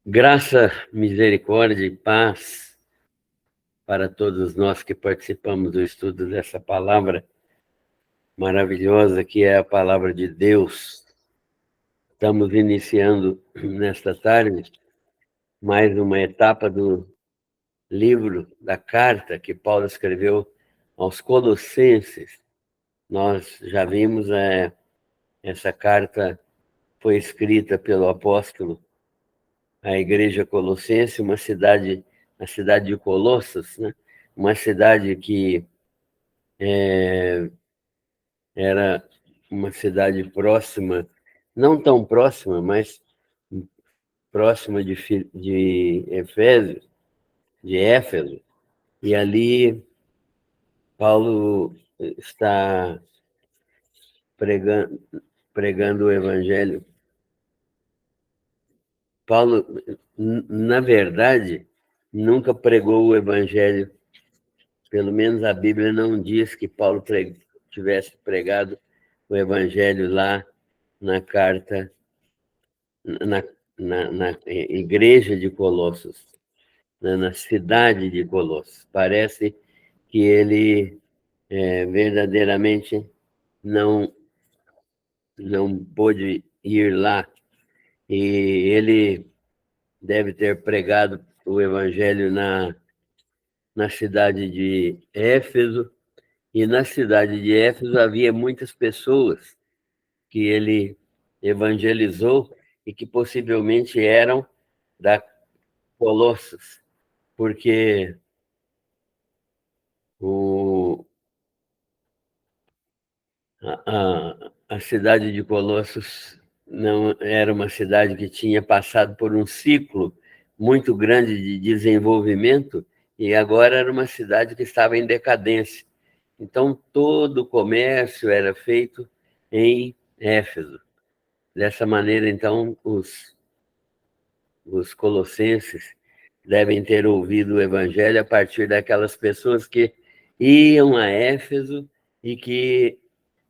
Graça, misericórdia e paz para todos nós que participamos do estudo dessa palavra maravilhosa que é a palavra de Deus. Estamos iniciando nesta tarde mais uma etapa do livro, da carta que Paulo escreveu aos Colossenses. Nós já vimos, essa carta foi escrita pelo apóstolo à igreja colossense, a cidade de Colossos, né? Uma cidade que era uma cidade próxima, não tão próxima, mas próxima de Éfeso, e ali Paulo está pregando, pregando o evangelho. Paulo, na verdade, nunca pregou o evangelho, pelo menos a Bíblia não diz que Paulo tivesse pregado o evangelho lá na carta, na, na igreja de Colossos, né, na cidade de Colossos. Parece que ele verdadeiramente não, não pôde ir lá, e ele deve ter pregado o evangelho na cidade de Éfeso, e na cidade de Éfeso havia muitas pessoas que ele evangelizou e que possivelmente eram da Colossos, porque o, a cidade de Colossos não era uma cidade que tinha passado por um ciclo muito grande de desenvolvimento e agora era uma cidade que estava em decadência. Então, todo o comércio era feito em Éfeso. Dessa maneira, então, os colossenses devem ter ouvido o evangelho a partir daquelas pessoas que iam a Éfeso e que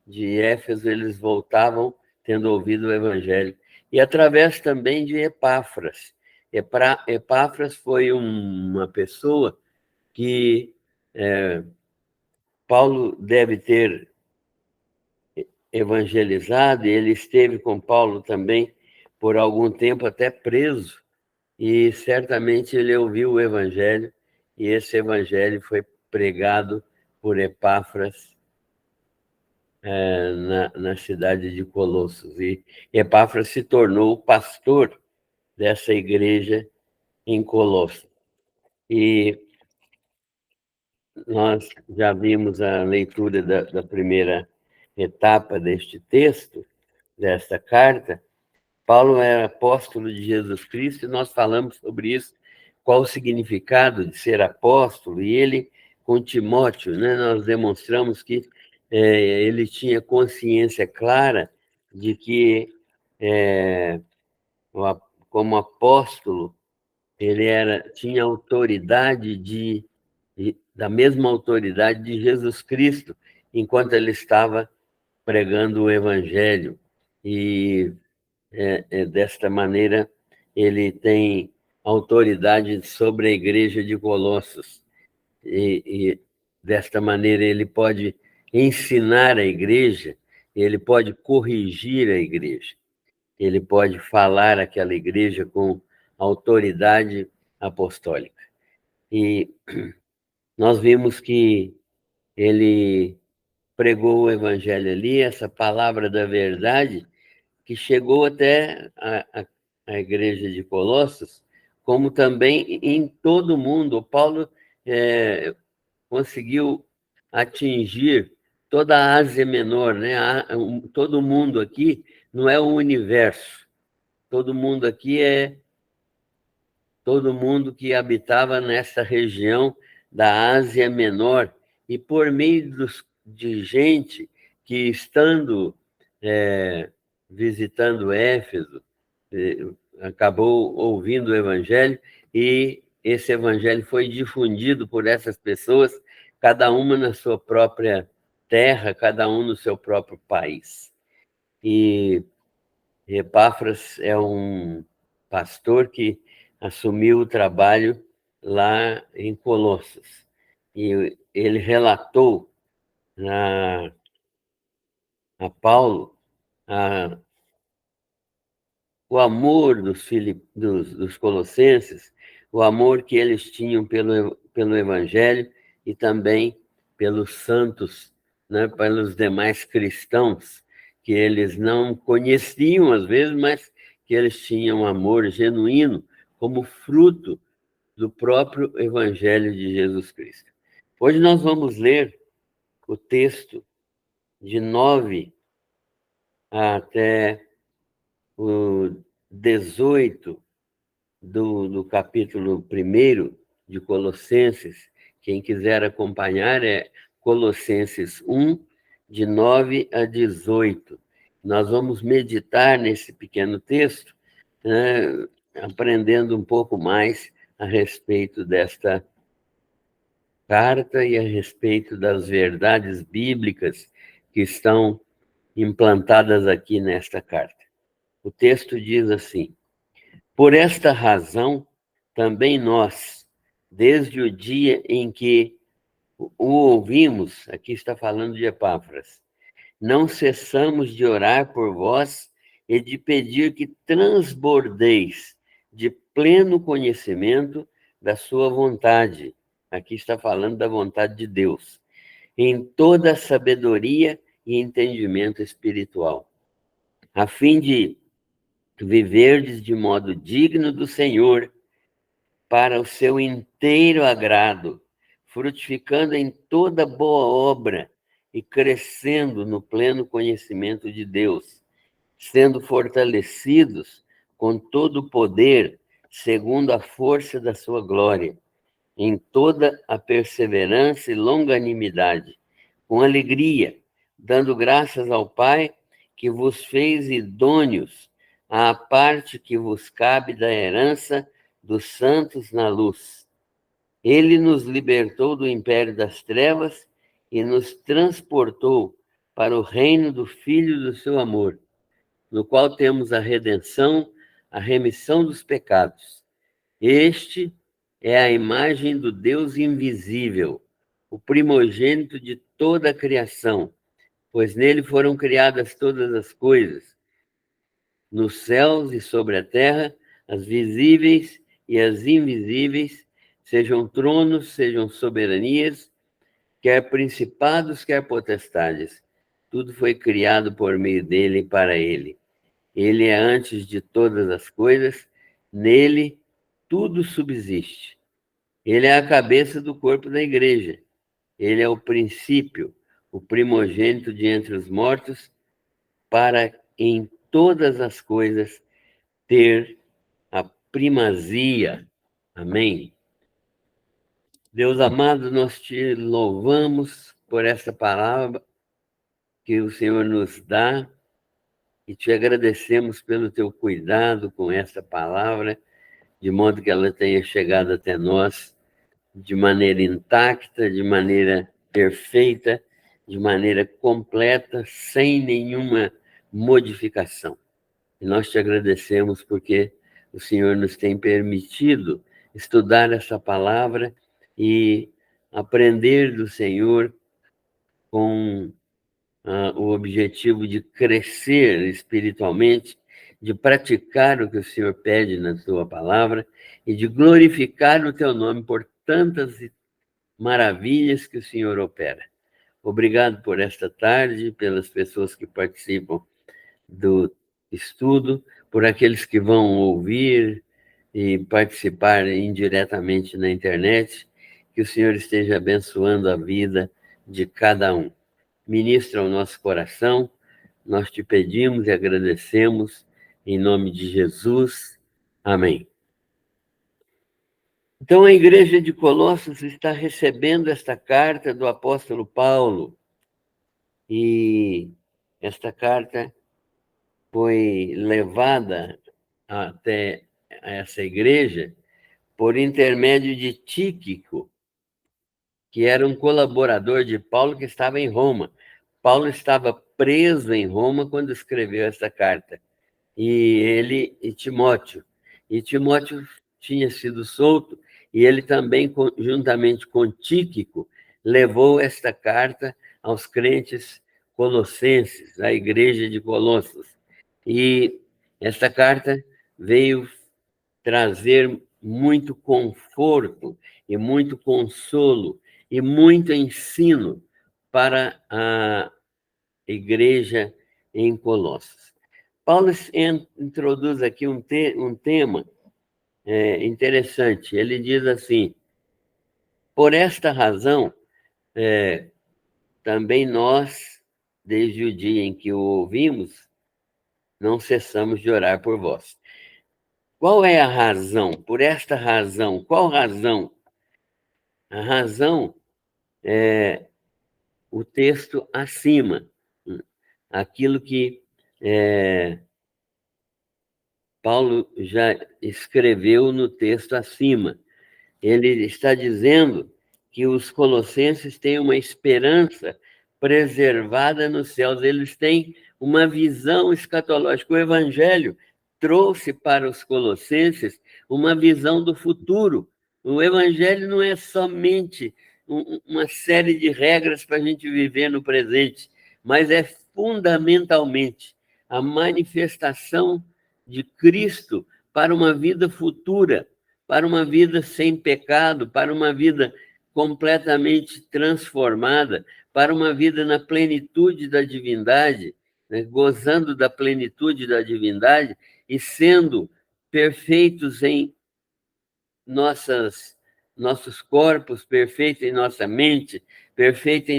de Éfeso eles voltavam tendo ouvido o evangelho. E através também de Epáfras. Epáfras foi uma pessoa que Paulo deve ter evangelizado, e ele esteve com Paulo também por algum tempo até preso, e certamente ele ouviu o evangelho, e esse evangelho foi pregado por Epáfras na cidade de Colossos. E Epáfras se tornou o pastor dessa igreja em Colossos. E nós já vimos a leitura da primeira etapa deste texto, desta carta. Paulo é apóstolo de Jesus Cristo e nós falamos sobre isso, qual o significado de ser apóstolo, e ele, com Timóteo, né, nós demonstramos que ele tinha consciência clara de que, como apóstolo, ele tinha autoridade da mesma autoridade de Jesus Cristo, enquanto ele estava pregando o evangelho. E desta maneira ele tem autoridade sobre a igreja de Colossos. E desta maneira ele pode ensinar a igreja, ele pode corrigir a igreja, ele pode falar àquela igreja com autoridade apostólica. E nós vimos que ele pregou o evangelho ali, essa palavra da verdade, que chegou até a igreja de Colossos, como também em todo o mundo. Paulo conseguiu atingir toda a Ásia Menor, né? Todo mundo aqui não é o universo, todo mundo aqui é todo mundo que habitava nessa região da Ásia Menor, e por meio de gente que, estando visitando Éfeso, acabou ouvindo o evangelho, e esse evangelho foi difundido por essas pessoas, cada uma na sua própria terra, cada um no seu próprio país. E Epáfras é um pastor que assumiu o trabalho lá em Colossos. E ele relatou a Paulo o amor dos colossenses, o amor que eles tinham pelo Evangelho e também pelos santos, né, pelos demais cristãos, que eles não conheciam às vezes, mas que eles tinham amor genuíno como fruto do próprio Evangelho de Jesus Cristo. Hoje nós vamos ler o texto de 9 até o 18 do capítulo 1 de Colossenses. Quem quiser acompanhar é Colossenses 1, de 9 a 18. Nós vamos meditar nesse pequeno texto, né, aprendendo um pouco mais a respeito desta carta e a respeito das verdades bíblicas que estão implantadas aqui nesta carta. O texto diz assim: por esta razão, também nós, desde o dia em que o ouvimos, aqui está falando de Epáfras, não cessamos de orar por vós e de pedir que transbordeis de pleno conhecimento da sua vontade. Aqui está falando da vontade de Deus, em toda a sabedoria e entendimento espiritual, a fim de viverdes de modo digno do Senhor, para o seu inteiro agrado, frutificando em toda boa obra e crescendo no pleno conhecimento de Deus, sendo fortalecidos com todo o poder, segundo a força da sua glória, em toda a perseverança e longanimidade, com alegria, dando graças ao Pai que vos fez idôneos à parte que vos cabe da herança dos santos na luz. Ele nos libertou do império das trevas e nos transportou para o reino do Filho do seu amor, no qual temos a redenção, a remissão dos pecados. Este é a imagem do Deus invisível, o primogênito de toda a criação, pois nele foram criadas todas as coisas, nos céus e sobre a terra, as visíveis e as invisíveis, sejam tronos, sejam soberanias, quer principados, quer potestades. Tudo foi criado por meio dele e para ele. Ele é antes de todas as coisas, nele tudo subsiste. Ele é a cabeça do corpo da igreja. Ele é o princípio, o primogênito de entre os mortos, para em todas as coisas ter a primazia. Amém? Deus amado, nós te louvamos por essa palavra que o Senhor nos dá e te agradecemos pelo teu cuidado com essa palavra, de modo que ela tenha chegado até nós de maneira intacta, de maneira perfeita, de maneira completa, sem nenhuma modificação. E nós te agradecemos porque o Senhor nos tem permitido estudar essa palavra e aprender do Senhor com o objetivo de crescer espiritualmente, de praticar o que o Senhor pede na sua palavra e de glorificar o teu nome por tantas maravilhas que o Senhor opera. Obrigado por esta tarde, pelas pessoas que participam do estudo, por aqueles que vão ouvir e participar indiretamente na internet. Que o Senhor esteja abençoando a vida de cada um. Ministra o nosso coração, nós te pedimos e agradecemos, em nome de Jesus. Amém. Então, a igreja de Colossos está recebendo esta carta do apóstolo Paulo, e esta carta foi levada até essa igreja por intermédio de Tíquico, que era um colaborador de Paulo que estava em Roma. Paulo estava preso em Roma quando escreveu essa carta, e Timóteo tinha sido solto, e ele também, juntamente com Tíquico, levou esta carta aos crentes colossenses, à igreja de Colossos. E esta carta veio trazer muito conforto e muito consolo e muito ensino para a igreja em Colossos. Paulo introduz aqui um tema interessante. Ele diz assim: por esta razão, também nós, desde o dia em que o ouvimos, não cessamos de orar por vós. Qual é a razão? Por esta razão. Qual razão? A razão é o texto acima, aquilo que Paulo já escreveu no texto acima. Ele está dizendo que os colossenses têm uma esperança preservada nos céus, eles têm uma visão escatológica. O Evangelho trouxe para os colossenses uma visão do futuro. O Evangelho não é somente uma série de regras para a gente viver no presente, mas é fundamentalmente a manifestação de Cristo para uma vida futura, para uma vida sem pecado, para uma vida completamente transformada, para uma vida na plenitude da divindade, né? Gozando da plenitude da divindade e sendo perfeitos em nossos corpos, perfeitos em nossa mente, perfeitos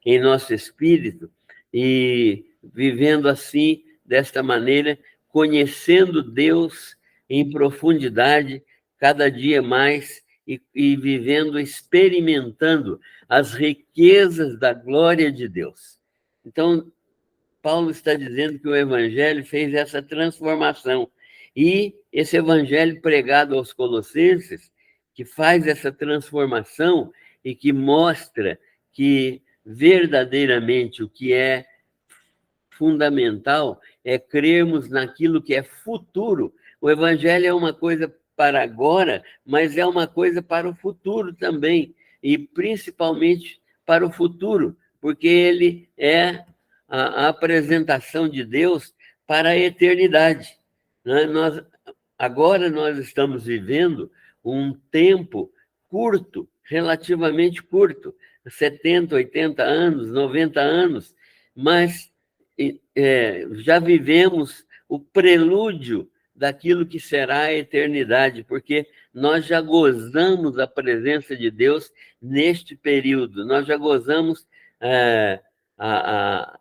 em nosso espírito, e vivendo assim, desta maneira, conhecendo Deus em profundidade, cada dia mais, e vivendo, experimentando as riquezas da glória de Deus. Então, Paulo está dizendo que o Evangelho fez essa transformação. E esse Evangelho pregado aos Colossenses, que faz essa transformação e que mostra que verdadeiramente o que é fundamental é crermos naquilo que é futuro. O Evangelho é uma coisa para agora, mas é uma coisa para o futuro também, e principalmente para o futuro, porque ele é a apresentação de Deus para a eternidade. Agora nós estamos vivendo um tempo curto, relativamente curto, 70, 80 anos, 90 anos, mas já vivemos o prelúdio daquilo que será a eternidade, porque nós já gozamos a presença de Deus neste período, nós já gozamos a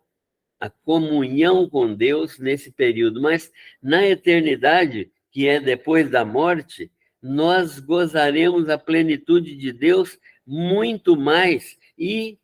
comunhão com Deus nesse período, mas na eternidade, que é depois da morte, nós gozaremos a plenitude de Deus muito mais e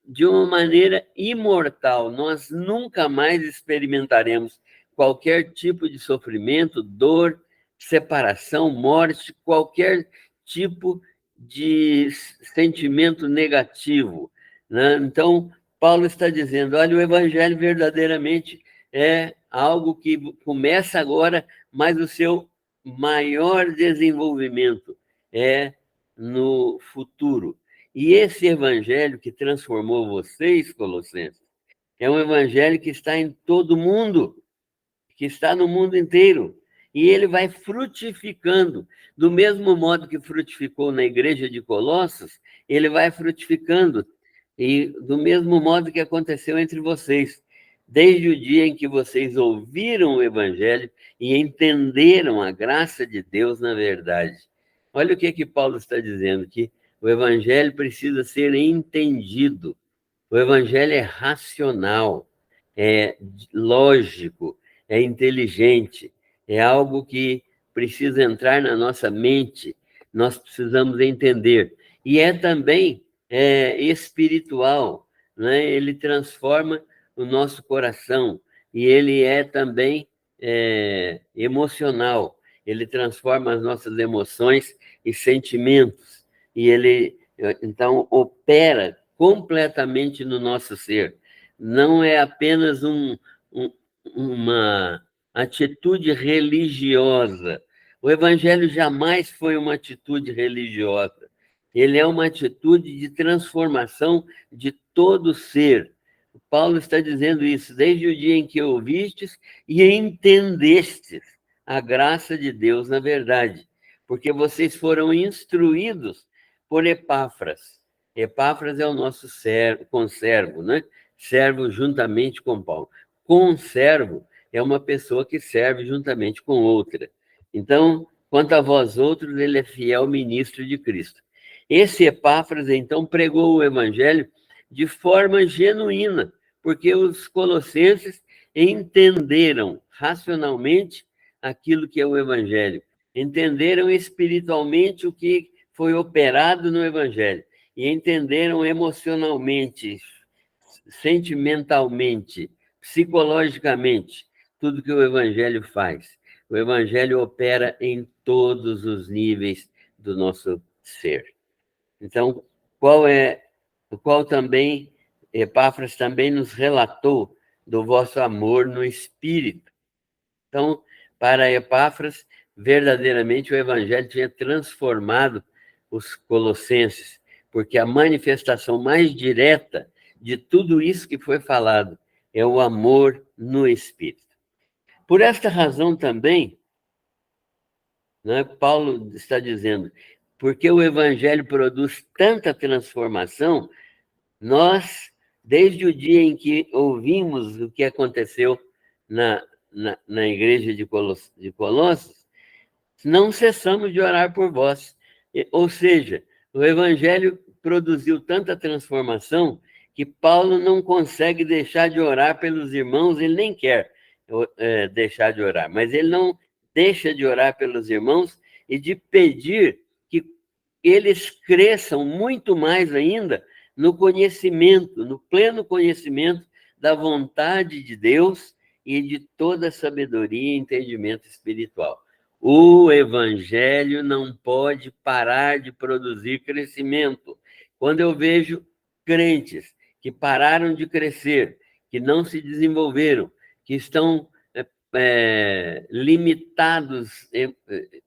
de uma maneira imortal. Nós nunca mais experimentaremos qualquer tipo de sofrimento, dor, separação, morte, qualquer tipo de sentimento negativo, né? Então, Paulo está dizendo, olha, o Evangelho verdadeiramente é algo que começa agora, mas o seu maior desenvolvimento é no futuro. E esse Evangelho que transformou vocês, Colossenses, é um Evangelho que está em todo mundo, que está no mundo inteiro. E ele vai frutificando. Do mesmo modo que frutificou na igreja de Colossos, ele vai frutificando. E do mesmo modo que aconteceu entre vocês. Desde o dia em que vocês ouviram o Evangelho e entenderam a graça de Deus na verdade. Olha o que Paulo está dizendo, que o Evangelho precisa ser entendido. O Evangelho é racional, é lógico, é inteligente, é algo que precisa entrar na nossa mente, nós precisamos entender. E é também espiritual, né? Ele transforma o nosso coração, e ele é também emocional, ele transforma as nossas emoções e sentimentos, e ele, então, opera completamente no nosso ser. Não é apenas uma atitude religiosa, O evangelho jamais foi uma atitude religiosa. Ele é uma atitude de transformação de todo ser. Paulo está dizendo isso, desde o dia em que ouvistes e entendestes a graça de Deus na verdade, porque vocês foram instruídos por Epáfras. Epáfras é o nosso conservo, né? Servo juntamente com Paulo. Conservo é uma pessoa que serve juntamente com outra. Então, quanto a vós outros, ele é fiel ministro de Cristo. Esse Epáfras, então, pregou o evangelho de forma genuína, porque os colossenses entenderam racionalmente aquilo que é o evangelho, entenderam espiritualmente o que foi operado no evangelho e entenderam emocionalmente, sentimentalmente, psicologicamente, tudo que o evangelho faz. O evangelho opera em todos os níveis do nosso ser. Então, qual também, Epáfras também nos relatou do vosso amor no Espírito. Então, para Epáfras, verdadeiramente o Evangelho tinha transformado os colossenses, porque a manifestação mais direta de tudo isso que foi falado é o amor no Espírito. Por esta razão também, né, Paulo está dizendo, porque o Evangelho produz tanta transformação, nós, desde o dia em que ouvimos o que aconteceu na igreja de Colossos, não cessamos de orar por vós. Ou seja, o Evangelho produziu tanta transformação que Paulo não consegue deixar de orar pelos irmãos, ele nem quer deixar de orar, mas ele não deixa de orar pelos irmãos e de pedir que eles cresçam muito mais ainda no conhecimento, no pleno conhecimento da vontade de Deus e de toda a sabedoria e entendimento espiritual. O evangelho não pode parar de produzir crescimento. Quando eu vejo crentes que pararam de crescer, que não se desenvolveram, que estão limitados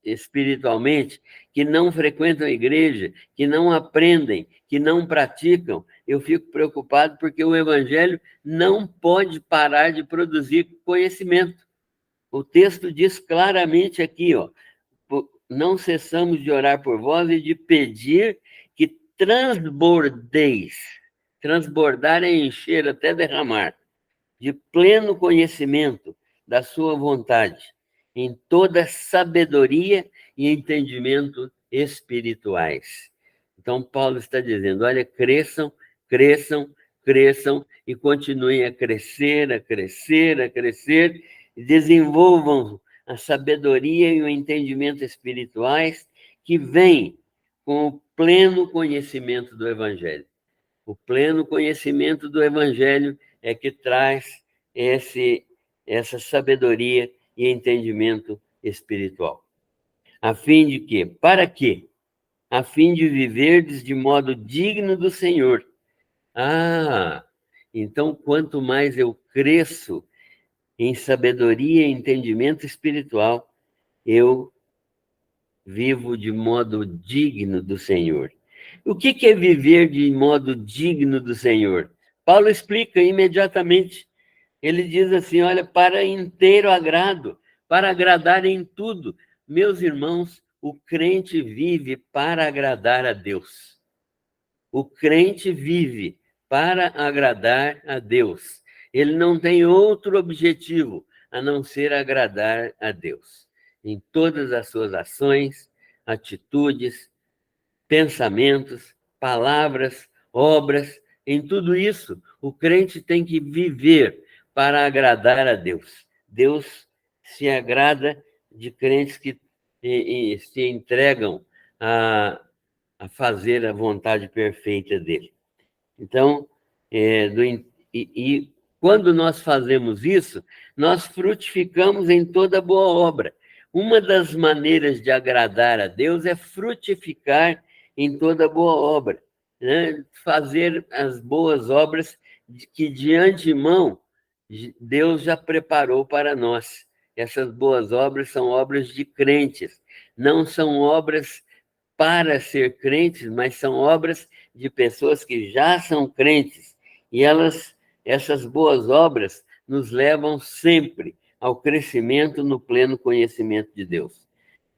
espiritualmente, que não frequentam a igreja, que não aprendem, que não praticam, eu fico preocupado porque o evangelho não pode parar de produzir conhecimento. O texto diz claramente aqui, ó, não cessamos de orar por vós e de pedir que transbordeis. Transbordar é encher até derramar, de pleno conhecimento da sua vontade, em toda sabedoria e entendimento espirituais. Então, Paulo está dizendo, olha, cresçam, cresçam, cresçam e continuem a crescer, a crescer, a crescer, e desenvolvam a sabedoria e o entendimento espirituais que vêm com o pleno conhecimento do Evangelho. O pleno conhecimento do Evangelho é que traz essa sabedoria e entendimento espiritual. A fim de quê? Para quê? A fim de viverdes de modo digno do Senhor. Então quanto mais eu cresço em sabedoria e entendimento espiritual, eu vivo de modo digno do Senhor. O que é viver de modo digno do Senhor? Paulo explica imediatamente. Ele diz assim, olha, para inteiro agrado, para agradar em tudo. Meus irmãos, o crente vive para agradar a Deus. O crente vive para agradar a Deus. Ele não tem outro objetivo a não ser agradar a Deus. Em todas as suas ações, atitudes, pensamentos, palavras, obras, em tudo isso, o crente tem que viver para agradar a Deus. Deus se agrada de crentes que se entregam a fazer a vontade perfeita dele. Então, quando nós fazemos isso, nós frutificamos em toda boa obra. Uma das maneiras de agradar a Deus é frutificar em toda boa obra, né? Fazer as boas obras que de antemão Deus já preparou para nós. Essas boas obras são obras de crentes, não são obras para ser crentes, mas são obras de pessoas que já são crentes. E essas boas obras nos levam sempre ao crescimento no pleno conhecimento de Deus.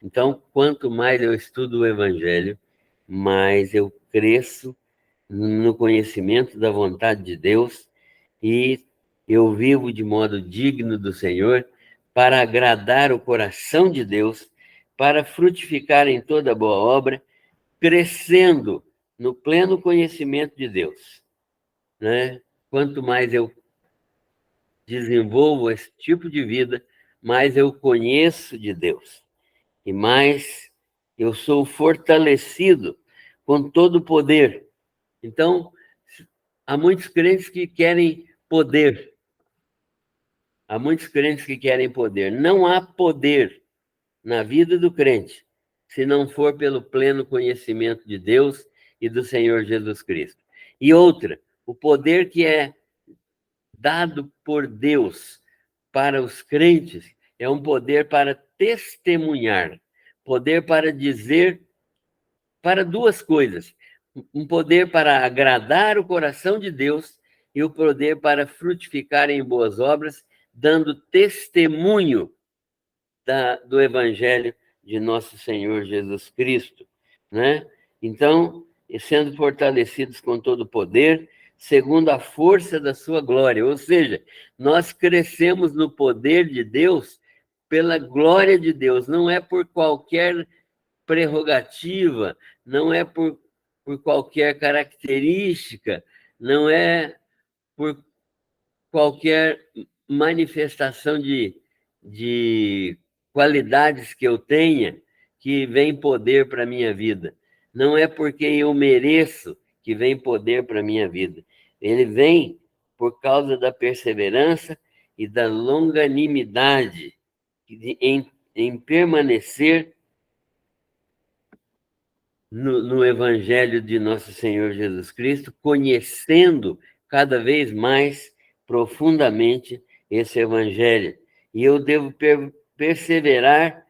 Então, quanto mais eu estudo o Evangelho, mais eu cresço no conhecimento da vontade de Deus e eu vivo de modo digno do Senhor para agradar o coração de Deus, para frutificar em toda boa obra, crescendo no pleno conhecimento de Deus, né? Quanto mais eu desenvolvo esse tipo de vida, mais eu conheço de Deus e mais eu sou fortalecido com todo o poder. Então, há muitos crentes que querem poder. Há muitos crentes que querem poder. Não há poder na vida do crente se não for pelo pleno conhecimento de Deus e do Senhor Jesus Cristo. E outra, o poder que é dado por Deus para os crentes é um poder para testemunhar, poder para dizer para duas coisas: um poder para agradar o coração de Deus e o poder para frutificar em boas obras, dando testemunho do Evangelho de nosso Senhor Jesus Cristo, né? Então, sendo fortalecidos com todo o poder, segundo a força da sua glória. Ou seja, nós crescemos no poder de Deus pela glória de Deus, não é por qualquer prerrogativa, não é por qualquer característica, não é por qualquer manifestação de qualidades que eu tenha que vem poder para a minha vida. Não é porque eu mereço que vem poder para a minha vida. Ele vem por causa da perseverança e da longanimidade em permanecer no Evangelho de nosso Senhor Jesus Cristo, conhecendo cada vez mais profundamente esse Evangelho. E eu devo perseverar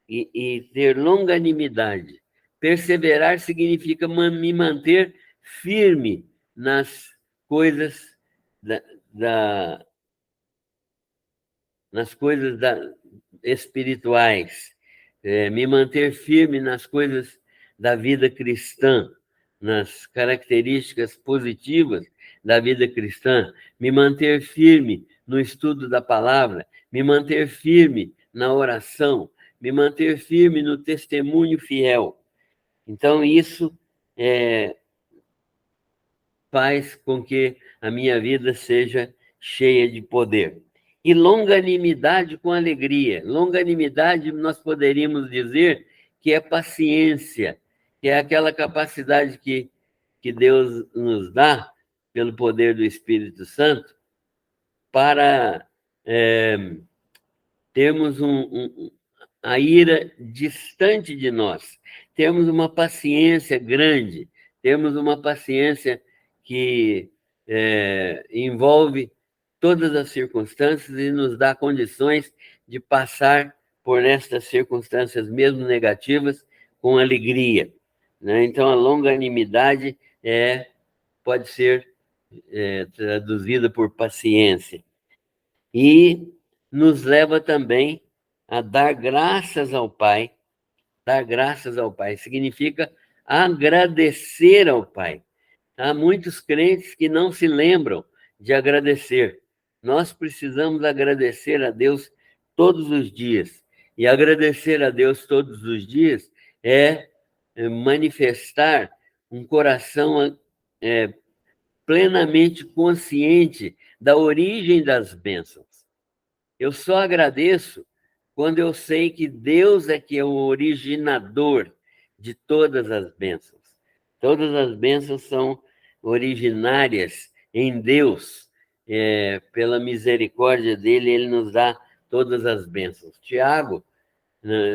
e ter longanimidade. Perseverar significa me manter firme nas coisas nas coisas espirituais, me manter firme nas coisas da vida cristã, nas características positivas da vida cristã, me manter firme no estudo da palavra, me manter firme na oração, me manter firme no testemunho fiel. Então, isso faz com que a minha vida seja cheia de poder. E longanimidade com alegria. Longanimidade, nós poderíamos dizer que é paciência, que é aquela capacidade que Deus nos dá, pelo poder do Espírito Santo, para termos a ira distante de nós, termos uma paciência grande, termos uma paciência que envolve todas as circunstâncias e nos dá condições de passar por estas circunstâncias, mesmo negativas, com alegria, né? Então, a longanimidade pode ser traduzida por paciência. E nos leva também a dar graças ao Pai. Dar graças ao Pai significa agradecer ao Pai. Há muitos crentes que não se lembram de agradecer. Nós precisamos agradecer a Deus todos os dias. E agradecer a Deus todos os dias é manifestar um coração plenamente consciente da origem das bênçãos. Eu só agradeço quando eu sei que Deus é que é o originador de todas as bênçãos. Todas as bênçãos são originárias em Deus. Pela misericórdia dele, ele nos dá todas as bênçãos. Tiago,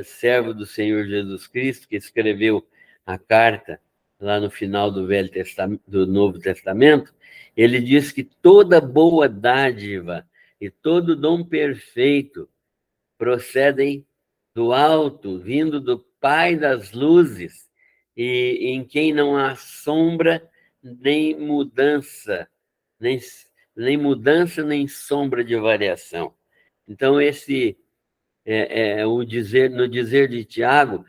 servo do Senhor Jesus Cristo, que escreveu a carta lá no final do Novo Testamento, ele diz que toda boa dádiva e todo dom perfeito procedem do alto, vindo do Pai das luzes, e em quem não há sombra nem mudança, nem mudança, nem sombra de variação. Então, esse o dizer, no dizer de Tiago,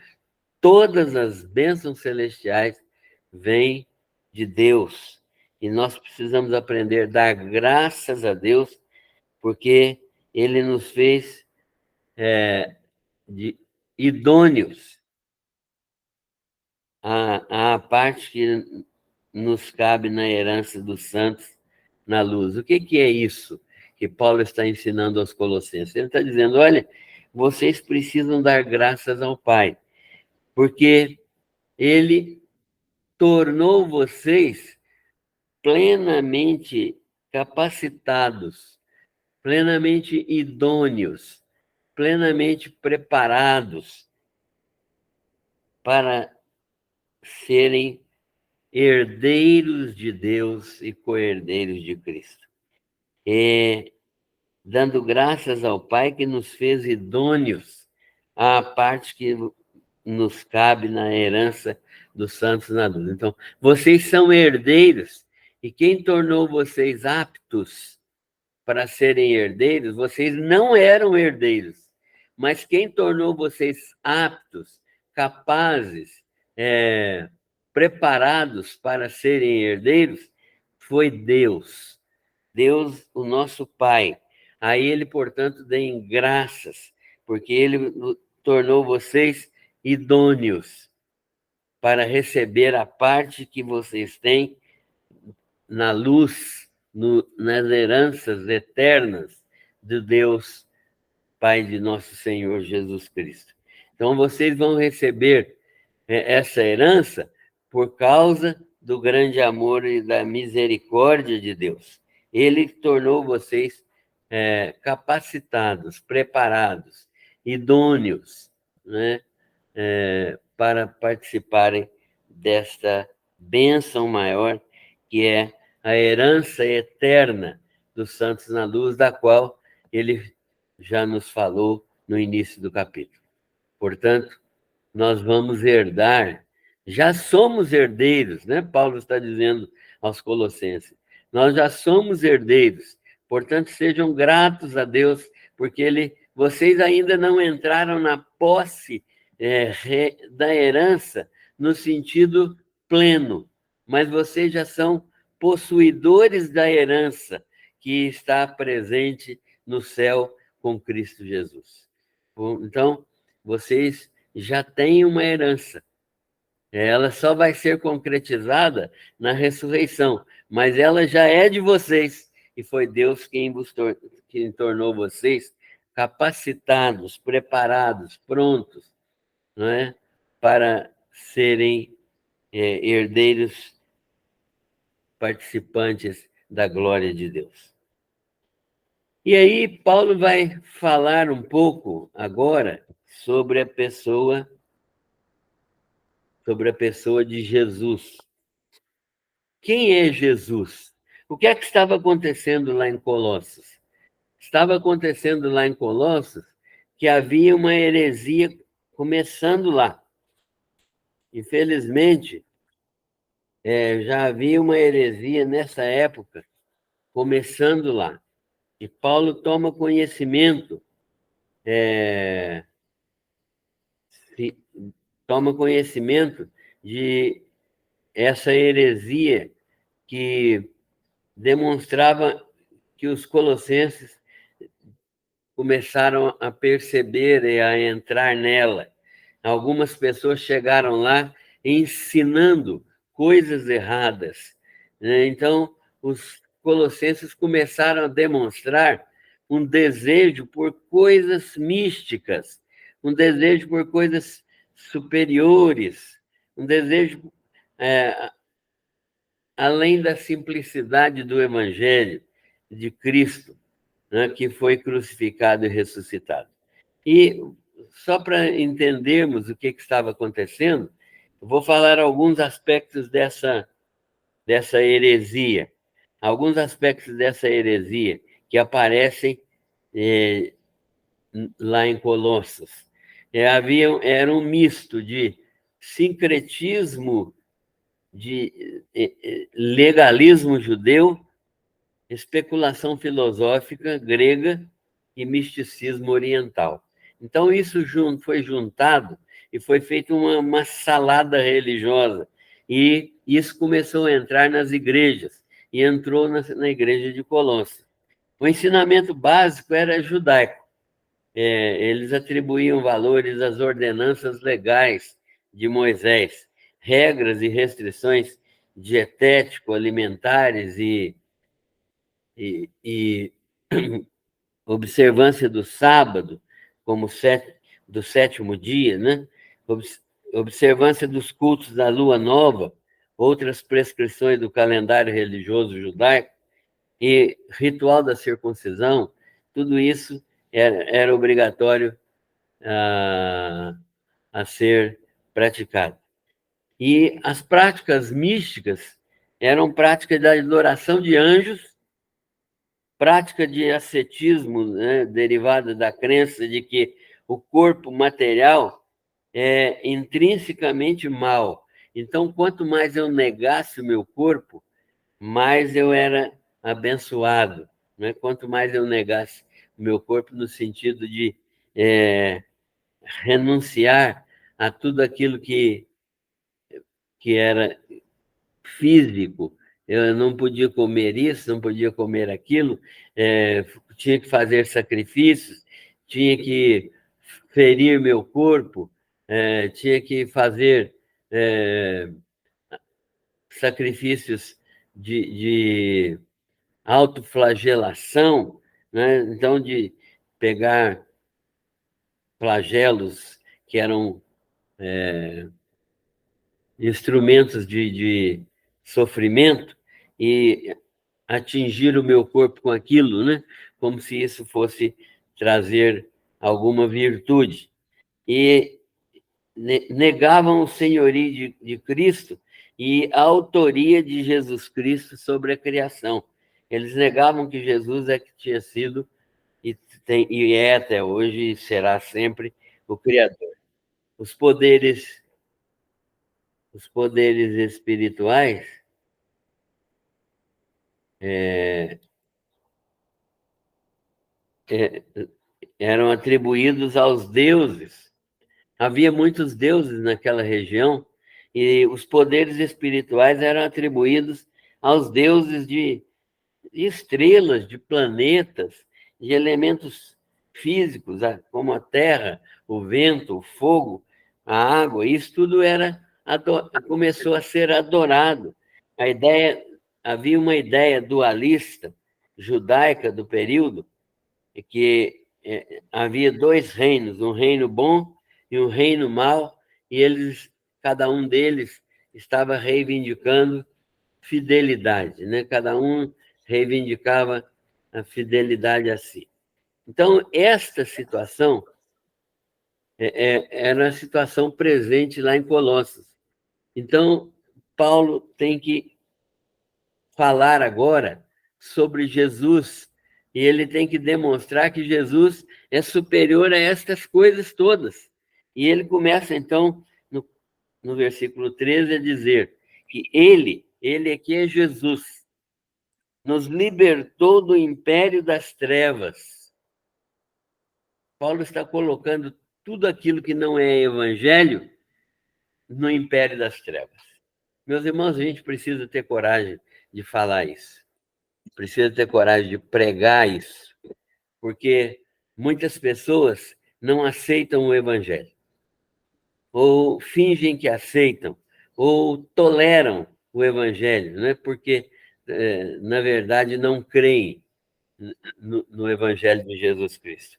todas as bênçãos celestiais vêm de Deus. E nós precisamos aprender a dar graças a Deus, porque Ele nos fez de idôneos à parte que nos cabe na herança dos santos na luz. O que é isso que Paulo está ensinando aos Colossenses? Ele está dizendo: olha, vocês precisam dar graças ao Pai, porque Ele tornou vocês plenamente capacitados, plenamente idôneos, plenamente preparados para serem herdeiros de Deus e co-herdeiros de Cristo. E dando graças ao Pai que nos fez idôneos à parte que nos cabe na herança dos santos na luz. Então, vocês são herdeiros, e quem tornou vocês aptos para serem herdeiros, vocês não eram herdeiros, mas quem tornou vocês aptos, capazes, preparados para serem herdeiros, foi Deus. Deus, o nosso Pai. A Ele, portanto, deem graças, porque Ele tornou vocês idôneos para receber a parte que vocês têm na luz, nas heranças eternas de Deus, Pai de nosso Senhor Jesus Cristo. Então, vocês vão receber essa herança por causa do grande amor e da misericórdia de Deus. Ele tornou vocês capacitados, preparados, idôneos, né, para participarem desta bênção maior, que é a herança eterna dos santos na luz, da qual ele já nos falou no início do capítulo. Portanto, nós vamos herdar, já somos herdeiros, né? Paulo está dizendo aos Colossenses, nós já somos herdeiros, portanto, sejam gratos a Deus, porque vocês ainda não entraram na posse da herança no sentido pleno, mas vocês já são possuidores da herança que está presente no céu com Cristo Jesus. Então, vocês já têm uma herança. Ela só vai ser concretizada na ressurreição, mas ela já é de vocês, e foi Deus quem tornou vocês capacitados, preparados, prontos, não é? Para serem herdeiros participantes da glória de Deus. E aí, Paulo vai falar um pouco agora sobre a pessoa de Jesus. Quem é Jesus? O que é que estava acontecendo lá em Colossos? Estava acontecendo lá em Colossos que havia uma heresia começando lá. Infelizmente, já havia uma heresia nessa época, começando lá. E Paulo toma conhecimento, de essa heresia que demonstrava que os colossenses começaram a perceber e a entrar nela. Algumas pessoas chegaram lá ensinando coisas erradas, né? Então, os colossenses começaram a demonstrar um desejo por coisas místicas, um desejo por coisas superiores, um desejo além da simplicidade do Evangelho de Cristo, né, que foi crucificado e ressuscitado. E, só para entendermos o que estava acontecendo, eu vou falar alguns aspectos dessa heresia, alguns aspectos dessa heresia que aparecem lá em Colossos. Era um misto de sincretismo, de legalismo judeu, especulação filosófica grega e misticismo oriental. Então, isso foi juntado e foi feita uma salada religiosa. E isso começou a entrar nas igrejas, e entrou na igreja de Colossos. O ensinamento básico era judaico. Eles atribuíam valores às ordenanças legais de Moisés, regras e restrições dietético-alimentares e observância do sábado, como do sétimo dia, né? Observância dos cultos da lua nova, outras prescrições do calendário religioso judaico e ritual da circuncisão, tudo isso era obrigatório a ser praticado. E as práticas místicas eram práticas da adoração de anjos, prática de ascetismo, né, derivada da crença de que o corpo material é intrinsecamente mal. Então, quanto mais eu negasse o meu corpo, mais eu era abençoado. Né? Quanto mais eu negasse o meu corpo, no sentido de renunciar a tudo aquilo que era físico. Eu não podia comer isso, não podia comer aquilo, tinha que fazer sacrifícios, tinha que ferir meu corpo, tinha que fazer sacrifícios de autoflagelação, né? Então, de pegar flagelos que eram instrumentos de sofrimento e atingir o meu corpo com aquilo, né? Como se isso fosse trazer alguma virtude. E negavam o senhorio de Cristo e a autoria de Jesus Cristo sobre a criação. Eles negavam que Jesus é que tinha sido e é até hoje e será sempre o Criador. Os poderes espirituais eram atribuídos aos deuses. Havia muitos deuses naquela região e os poderes espirituais eram atribuídos aos deuses de estrelas, de planetas, de elementos físicos, como a terra, o vento, o fogo, a água. Isso tudo começou a ser adorado. Havia uma ideia dualista judaica do período, que havia dois reinos, um reino bom e um reino mau, e cada um deles estava reivindicando fidelidade, né? Cada um reivindicava a fidelidade a si. Então, esta situação era a situação presente lá em Colossos. Então, Paulo tem que falar agora sobre Jesus, e ele tem que demonstrar que Jesus é superior a estas coisas todas. E ele começa, então, no versículo 13, a dizer que ele aqui é Jesus, nos libertou do império das trevas. Paulo está colocando tudo aquilo que não é evangelho no império das trevas. Meus irmãos, a gente precisa ter coragem de falar isso. Precisa ter coragem de pregar isso, porque muitas pessoas não aceitam o evangelho, ou fingem que aceitam, ou toleram o evangelho, né? Porque, na verdade, não creem no evangelho de Jesus Cristo.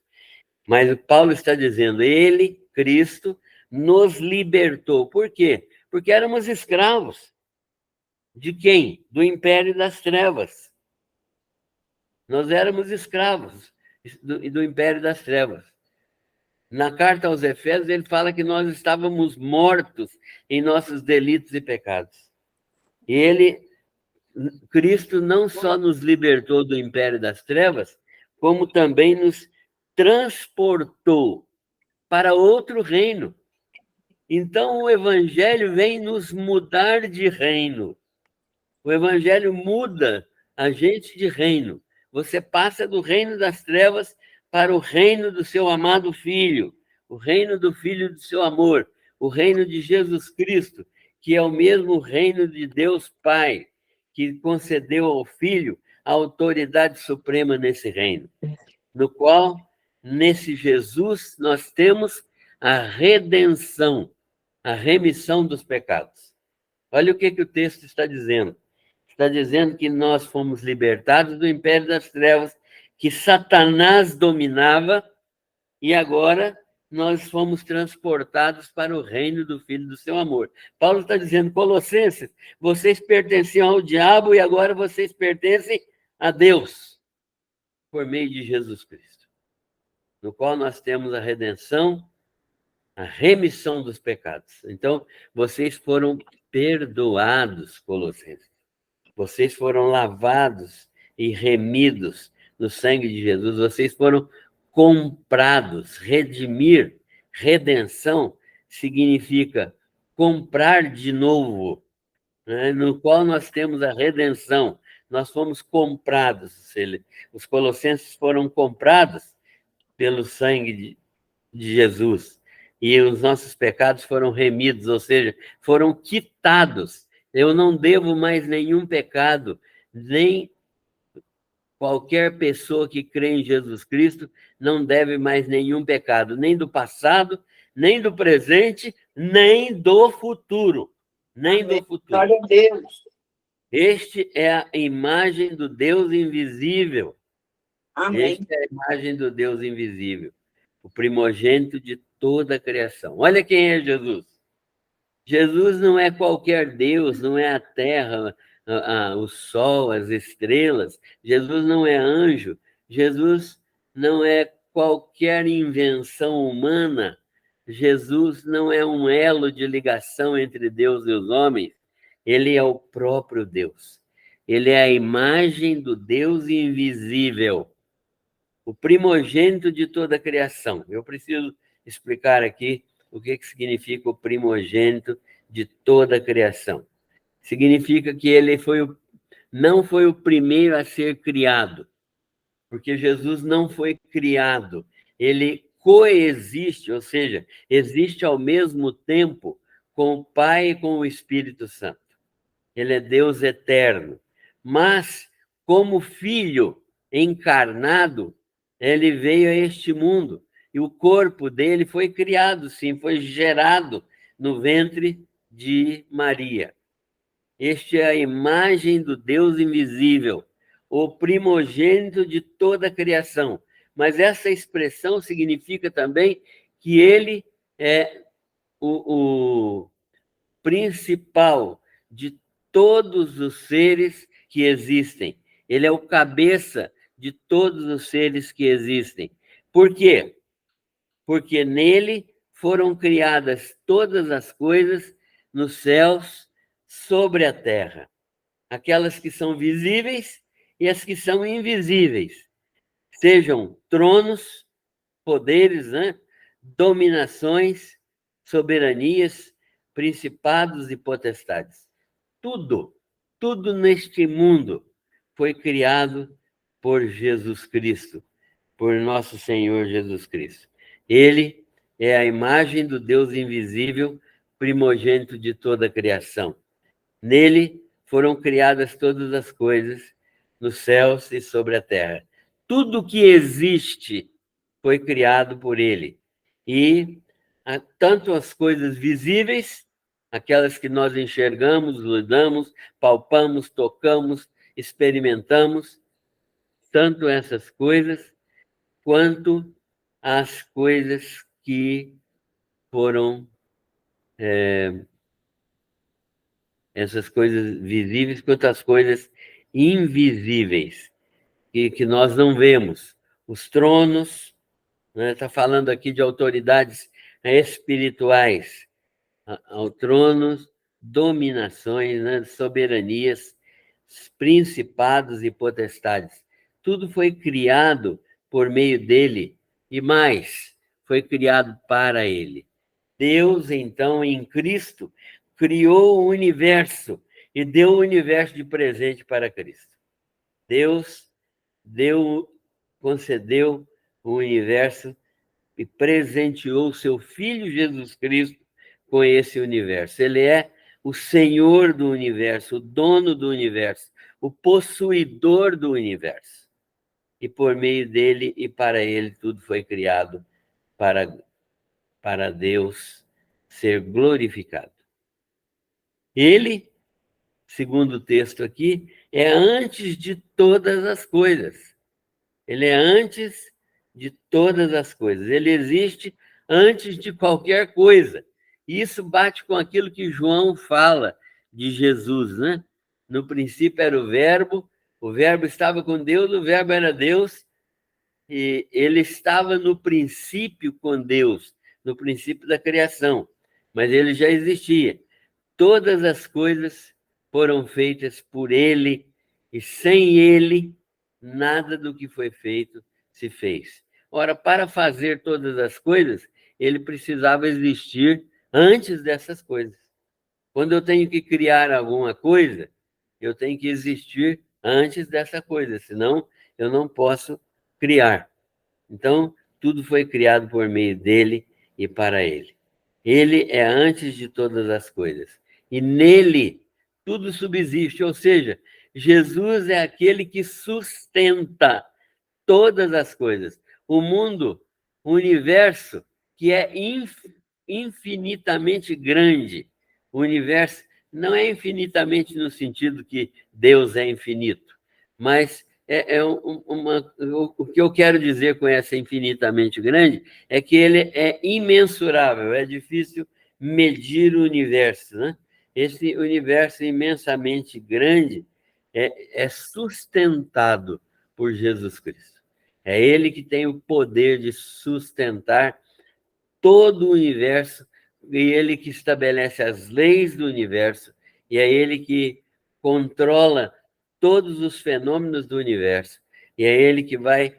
Mas o Paulo está dizendo, ele, Cristo, nos libertou. Por quê? Porque éramos escravos. De quem? Do império das trevas. Nós éramos escravos do império das trevas. Na carta aos Efésios, ele fala que nós estávamos mortos em nossos delitos e pecados. E Cristo não só nos libertou do império das trevas, como também nos transportou para outro reino. Então, o Evangelho vem nos mudar de reino. O Evangelho muda a gente de reino. Você passa do reino das trevas para o reino do seu amado Filho, o reino do Filho do seu amor, o reino de Jesus Cristo, que é o mesmo reino de Deus Pai, que concedeu ao Filho a autoridade suprema nesse reino, no qual, nesse Jesus, nós temos a redenção, a remissão dos pecados. Olha o que o texto está dizendo. Está dizendo que nós fomos libertados do império das trevas, que Satanás dominava, e agora nós fomos transportados para o reino do Filho do seu amor. Paulo está dizendo, Colossenses, vocês pertenciam ao diabo e agora vocês pertencem a Deus, por meio de Jesus Cristo, no qual nós temos a redenção, a remissão dos pecados. Então, vocês foram perdoados, Colossenses. Vocês foram lavados e remidos no sangue de Jesus. Vocês foram comprados. Redimir, redenção, significa comprar de novo, né? No qual nós temos a redenção. Nós fomos comprados. Os colossenses foram comprados pelo sangue de Jesus. E os nossos pecados foram remidos, ou seja, foram quitados. Eu não devo mais nenhum pecado, nem qualquer pessoa que crê em Jesus Cristo não deve mais nenhum pecado, nem do passado, nem do presente, nem do futuro. Nem do futuro. Glória a Deus. Este é a imagem do Deus invisível. Amém. Esta é a imagem do Deus invisível, o primogênito de toda a criação. Olha quem é Jesus. Jesus não é qualquer Deus, não é a terra, o sol, as estrelas. Jesus não é anjo. Jesus não é qualquer invenção humana. Jesus não é um elo de ligação entre Deus e os homens. Ele é o próprio Deus. Ele é a imagem do Deus invisível, o primogênito de toda a criação. Eu preciso explicar aqui o que significa o primogênito de toda a criação. Significa que ele não foi o primeiro a ser criado, porque Jesus não foi criado. Ele coexiste, ou seja, existe ao mesmo tempo com o Pai e com o Espírito Santo. Ele é Deus eterno. Mas, como filho encarnado, ele veio a este mundo. E o corpo dele foi criado, sim, foi gerado no ventre de Maria. Este é a imagem do Deus invisível, o primogênito de toda a criação. Mas essa expressão significa também que ele é o principal de todos os seres que existem. Ele é o cabeça de todos os seres que existem. Por quê? Porque nele foram criadas todas as coisas nos céus, sobre a terra. Aquelas que são visíveis e as que são invisíveis. Sejam tronos, poderes, né? Dominações, soberanias, principados e potestades. Tudo neste mundo foi criado por Jesus Cristo, por nosso Senhor Jesus Cristo. Ele é a imagem do Deus invisível, primogênito de toda a criação. Nele foram criadas todas as coisas, nos céus e sobre a terra. Tudo que existe foi criado por ele. E tanto as coisas visíveis, aquelas que nós enxergamos, lidamos, palpamos, tocamos, experimentamos, tanto essas coisas, quanto as coisas que foram essas coisas visíveis, quanto as coisas invisíveis, que nós não vemos. Os tronos, né? Está falando aqui de autoridades espirituais, ao tronos, dominações, né? Soberanias, principados e potestades. Tudo foi criado por meio dele, e mais, foi criado para ele. Deus, então, em Cristo, criou o universo e deu o universo de presente para Cristo. Deus concedeu o universo e presenteou seu Filho Jesus Cristo com esse universo. Ele é o Senhor do universo, o dono do universo, o possuidor do universo. E por meio dele e para ele tudo foi criado para Deus ser glorificado. Ele, segundo o texto aqui, é antes de todas as coisas. Ele é antes de todas as coisas. Ele existe antes de qualquer coisa. E isso bate com aquilo que João fala de Jesus, né? No princípio era o Verbo estava com Deus, o Verbo era Deus, e ele estava no princípio com Deus, no princípio da criação, mas ele já existia. Todas as coisas foram feitas por ele, e sem ele, nada do que foi feito se fez. Ora, para fazer todas as coisas, ele precisava existir antes dessas coisas. Quando eu tenho que criar alguma coisa, eu tenho que existir antes dessa coisa, senão eu não posso criar. Então, tudo foi criado por meio dele e para ele. Ele é antes de todas as coisas. E nele tudo subsiste, ou seja, Jesus é aquele que sustenta todas as coisas. O mundo, o universo, que é infinitamente grande. O universo não é infinitamente no sentido que Deus é infinito, mas o que eu quero dizer com essa infinitamente grande é que ele é imensurável, é difícil medir o universo, né? Esse universo imensamente grande é sustentado por Jesus Cristo. É ele que tem o poder de sustentar todo o universo, e ele que estabelece as leis do universo, e é ele que controla todos os fenômenos do universo, e é ele que vai,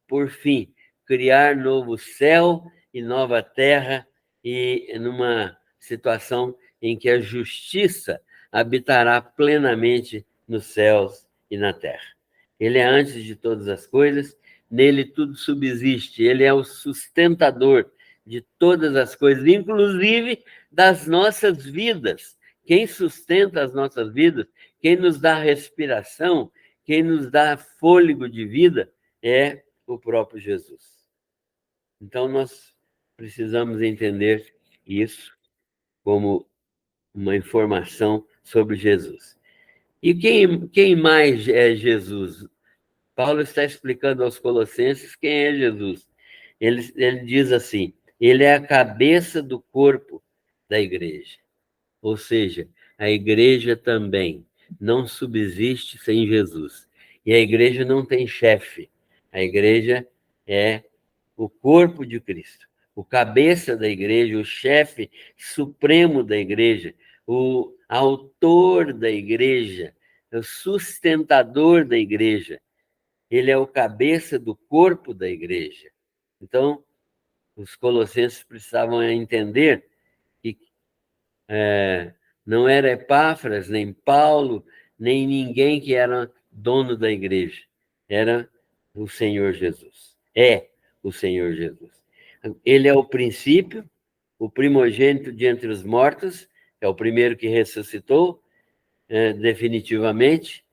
por fim, criar novo céu e nova terra, e numa situação em que a justiça habitará plenamente nos céus e na terra. Ele é antes de todas as coisas, nele tudo subsiste, ele é o sustentador de todas as coisas, inclusive das nossas vidas. Quem sustenta as nossas vidas, quem nos dá respiração, quem nos dá fôlego de vida é o próprio Jesus. Então, nós precisamos entender isso como uma informação sobre Jesus. E quem mais é Jesus? Paulo está explicando aos Colossenses quem é Jesus. Ele diz assim: ele é a cabeça do corpo da igreja. Ou seja, a igreja também não subsiste sem Jesus. E a igreja não tem chefe. A igreja é o corpo de Cristo. O cabeça da igreja, o chefe supremo da igreja, o autor da igreja, o sustentador da igreja. Ele é o cabeça do corpo da igreja. Então, os colossenses precisavam entender que não era Epáfras, nem Paulo, nem ninguém que era dono da igreja. Era o Senhor Jesus. É o Senhor Jesus. Ele é o princípio, o primogênito de entre os mortos, é o primeiro que ressuscitou, definitivamente.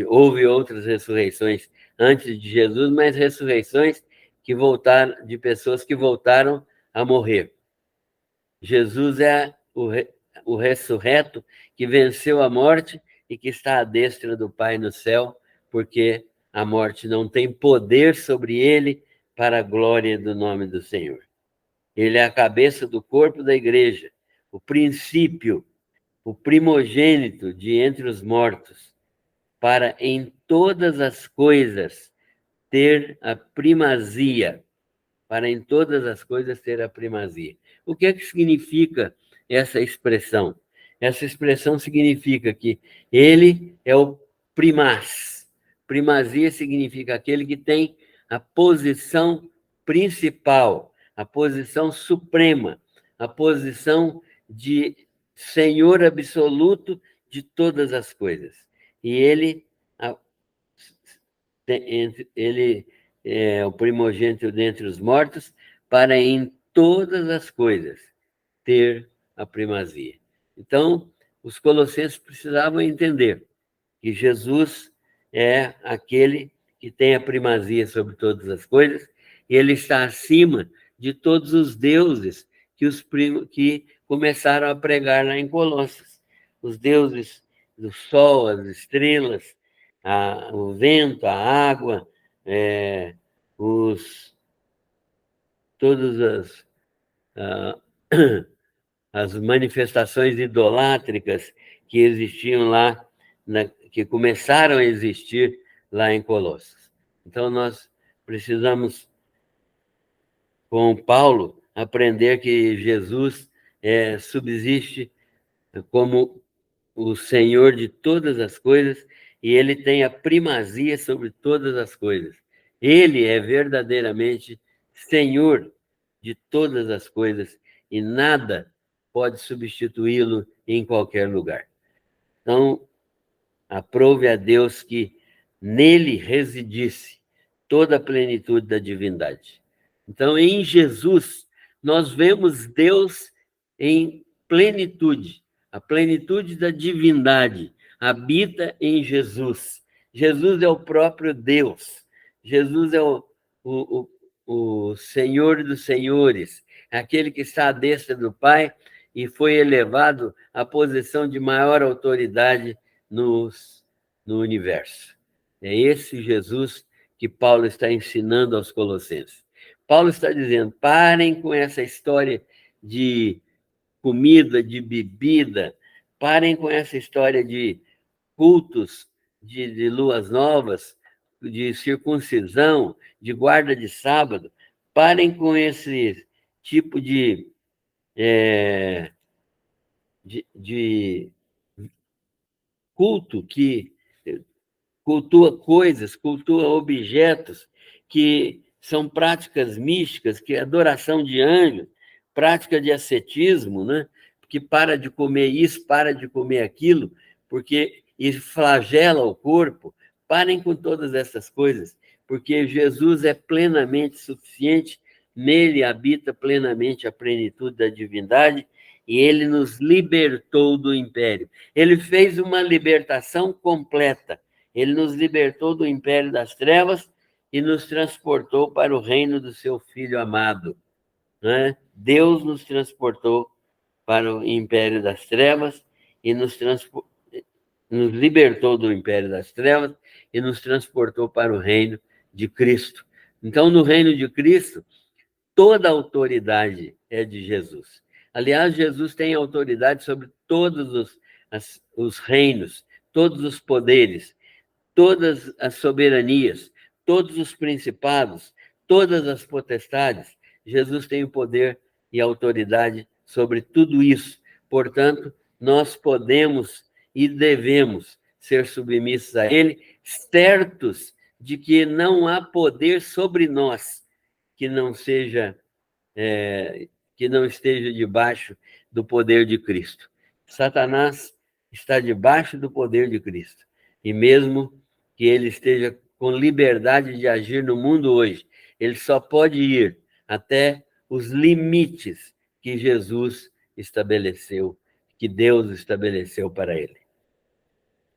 Houve outras ressurreições antes de Jesus, mas ressurreições que voltaram, de pessoas que voltaram a morrer. Jesus é o ressurreto que venceu a morte e que está à destra do Pai no céu, porque a morte não tem poder sobre ele, para a glória do nome do Senhor. Ele é a cabeça do corpo da igreja, o princípio, o primogênito de entre os mortos, para em todas as coisas ter a primazia, para em todas as coisas ter a primazia. O que é que significa essa expressão? Essa expressão significa que ele é o primaz. Primazia significa aquele que tem a posição principal, a posição suprema, a posição de Senhor absoluto de todas as coisas. E ele é o primogênito dentre os mortos, para em todas as coisas ter a primazia. Então, os colossenses precisavam entender que Jesus é aquele que tem a primazia sobre todas as coisas, e ele está acima de todos os deuses que começaram a pregar lá em Colossos. Os deuses do sol, as estrelas, o vento, a água, todas as manifestações idolátricas que existiam lá, que começaram a existir lá em Colossos. Então, nós precisamos, com Paulo, aprender que Jesus subsiste como o Senhor de todas as coisas e ele tem a primazia sobre todas as coisas. Ele é verdadeiramente Senhor de todas as coisas e nada pode substituí-lo em qualquer lugar. Então, aprove a Deus que nele residisse toda a plenitude da divindade. Então, em Jesus, nós vemos Deus em plenitude. A plenitude da divindade habita em Jesus. Jesus é o próprio Deus. Jesus é o Senhor dos senhores, aquele que está à destra do Pai e foi elevado à posição de maior autoridade no universo. É esse Jesus que Paulo está ensinando aos colossenses. Paulo está dizendo, parem com essa história de comida, de bebida, parem com essa história de cultos, de luas novas, de circuncisão, de guarda de sábado, parem com esse tipo de culto que cultua coisas, cultua objetos, que são práticas místicas, que é adoração de anjos, prática de ascetismo, né? Que para de comer isso, para de comer aquilo, porque isso flagela o corpo. Parem com todas essas coisas, porque Jesus é plenamente suficiente, nele habita plenamente a plenitude da divindade, e ele nos libertou do império. Ele fez uma libertação completa. Ele nos libertou do império das trevas e nos transportou para o reino do seu Filho amado. Né? Deus nos transportou para o império das trevas e nos libertou do império das trevas e nos transportou para o reino de Cristo. Então, no reino de Cristo, toda a autoridade é de Jesus. Aliás, Jesus tem autoridade sobre todos os reinos, todos os poderes, todas as soberanias, todos os principados, todas as potestades. Jesus tem o poder e autoridade sobre tudo isso. Portanto, nós podemos e devemos ser submissos a ele, certos de que não há poder sobre nós que não esteja debaixo do poder de Cristo. Satanás está debaixo do poder de Cristo. E mesmo que ele esteja com liberdade de agir no mundo hoje, ele só pode ir até os limites que Jesus estabeleceu, que Deus estabeleceu para ele.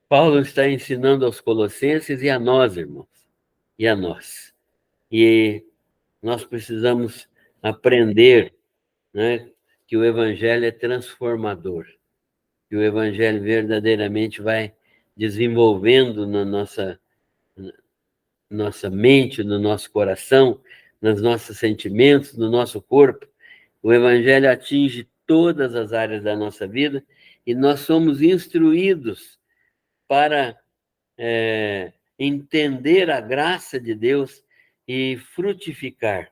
Paulo está ensinando aos colossenses e a nós, irmãos, e a nós. E nós precisamos aprender, né, que o evangelho é transformador, que o evangelho verdadeiramente vai desenvolvendo na nossa mente, no nosso coração, nos nossos sentimentos, no nosso corpo. O evangelho atinge todas as áreas da nossa vida e nós somos instruídos para entender a graça de Deus e frutificar.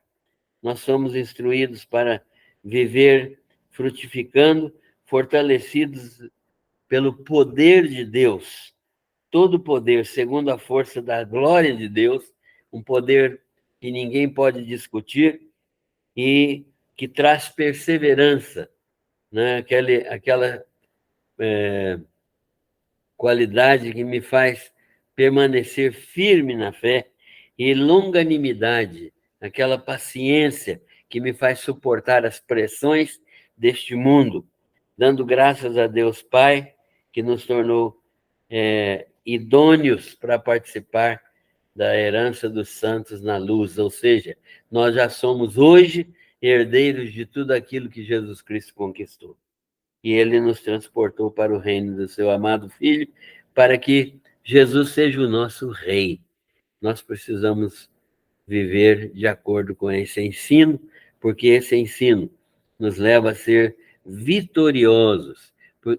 Nós somos instruídos para viver frutificando, fortalecidos pelo poder de Deus. Todo poder, segundo a força da glória de Deus, um poder que ninguém pode discutir, e que traz perseverança, né? Aquela qualidade que me faz permanecer firme na fé, e longanimidade, aquela paciência que me faz suportar as pressões deste mundo, dando graças a Deus Pai, que nos tornou idôneos para participar da herança dos santos na luz, ou seja, nós já somos hoje herdeiros de tudo aquilo que Jesus Cristo conquistou. E ele nos transportou para o reino do seu amado Filho, para que Jesus seja o nosso rei. Nós precisamos viver de acordo com esse ensino, porque esse ensino nos leva a ser vitoriosos.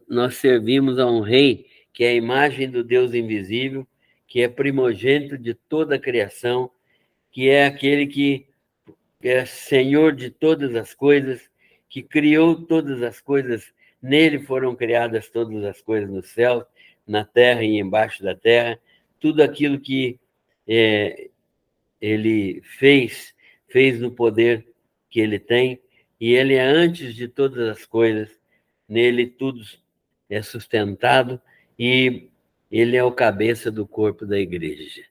Nós servimos a um rei que é a imagem do Deus invisível, que é primogênito de toda a criação, que é aquele que é Senhor de todas as coisas, que criou todas as coisas. Nele foram criadas todas as coisas no céu, na terra e embaixo da terra. Tudo aquilo que ele fez no poder que ele tem, e ele é antes de todas as coisas. Nele tudo é sustentado, e ele é o cabeça do corpo da igreja.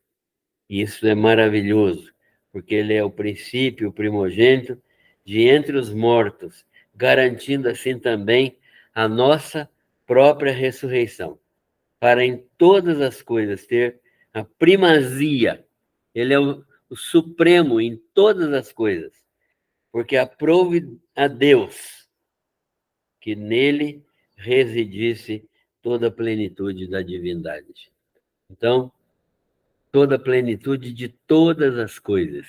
Isso é maravilhoso, porque ele é o princípio, o primogênito de entre os mortos, garantindo assim também a nossa própria ressurreição, para em todas as coisas ter a primazia. Ele é o supremo em todas as coisas, porque aprove a Deus que nele residisse toda a plenitude da divindade. Então, toda a plenitude de todas as coisas.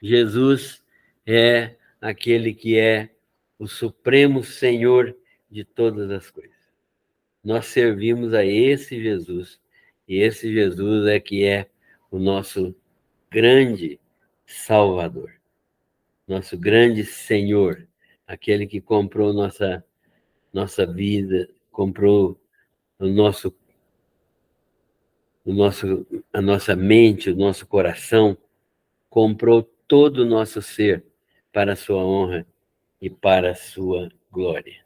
Jesus é aquele que é o supremo Senhor de todas as coisas. Nós servimos a esse Jesus, e esse Jesus é que é o nosso grande Salvador, nosso grande Senhor, aquele que comprou nossa vida, comprou a nossa mente, o nosso coração, comprou todo o nosso ser para a sua honra e para a sua glória.